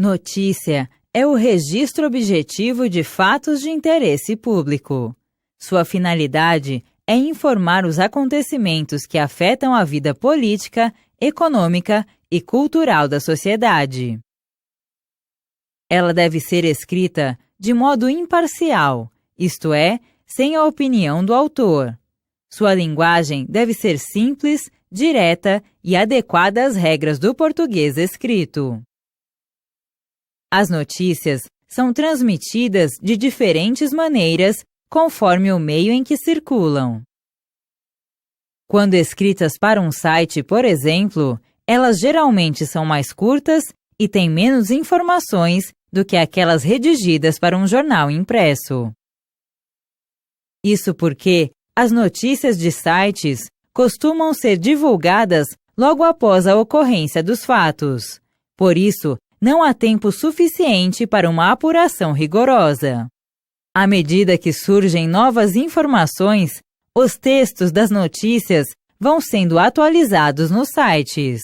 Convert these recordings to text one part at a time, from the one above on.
Notícia é o registro objetivo de fatos de interesse público. Sua finalidade é informar os acontecimentos que afetam a vida política, econômica e cultural da sociedade. Ela deve ser escrita de modo imparcial, isto é, sem a opinião do autor. Sua linguagem deve ser simples, direta e adequada às regras do português escrito. As notícias são transmitidas de diferentes maneiras conforme o meio em que circulam. Quando escritas para um site, por exemplo, elas geralmente são mais curtas e têm menos informações do que aquelas redigidas para um jornal impresso. Isso porque as notícias de sites costumam ser divulgadas logo após a ocorrência dos fatos. Por isso, não há tempo suficiente para uma apuração rigorosa. À medida que surgem novas informações, os textos das notícias vão sendo atualizados nos sites.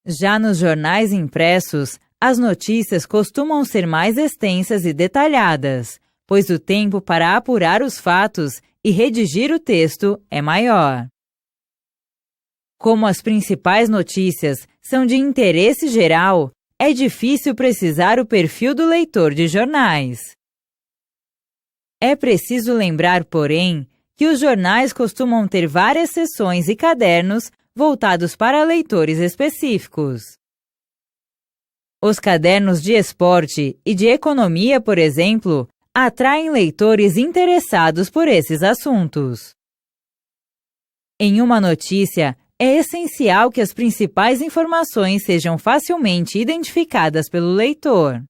Já nos jornais impressos, as notícias costumam ser mais extensas e detalhadas, pois o tempo para apurar os fatos e redigir o texto é maior. Como as principais notícias são de interesse geral, é difícil precisar o perfil do leitor de jornais. É preciso lembrar, porém, que os jornais costumam ter várias seções e cadernos voltados para leitores específicos. Os cadernos de esporte e de economia, por exemplo, atraem leitores interessados por esses assuntos. Em uma notícia, é essencial que as principais informações sejam facilmente identificadas pelo leitor.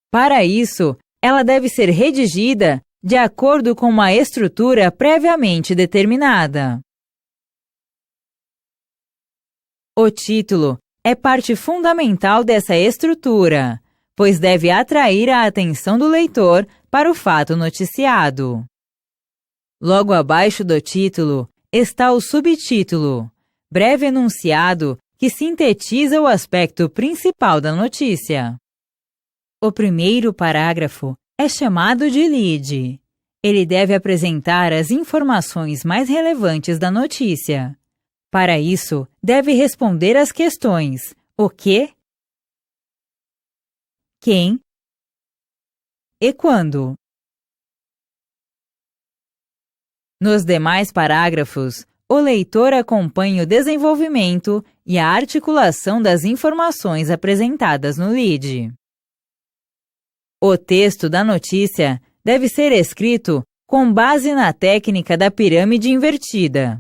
Para isso, ela deve ser redigida de acordo com uma estrutura previamente determinada. O título é parte fundamental dessa estrutura, pois deve atrair a atenção do leitor para o fato noticiado. Logo abaixo do título está o subtítulo, breve enunciado que sintetiza o aspecto principal da notícia. O primeiro parágrafo é chamado de lead. Ele deve apresentar as informações mais relevantes da notícia. Para isso, deve responder às questões: o que, quem e quando. Nos demais parágrafos, o leitor acompanha o desenvolvimento e a articulação das informações apresentadas no lead. O texto da notícia deve ser escrito com base na técnica da pirâmide invertida.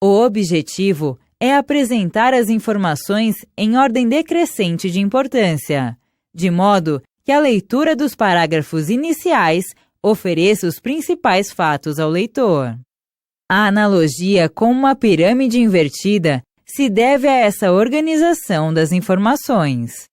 O objetivo é apresentar as informações em ordem decrescente de importância, de modo que a leitura dos parágrafos iniciais ofereça os principais fatos ao leitor. A analogia com uma pirâmide invertida se deve a essa organização das informações.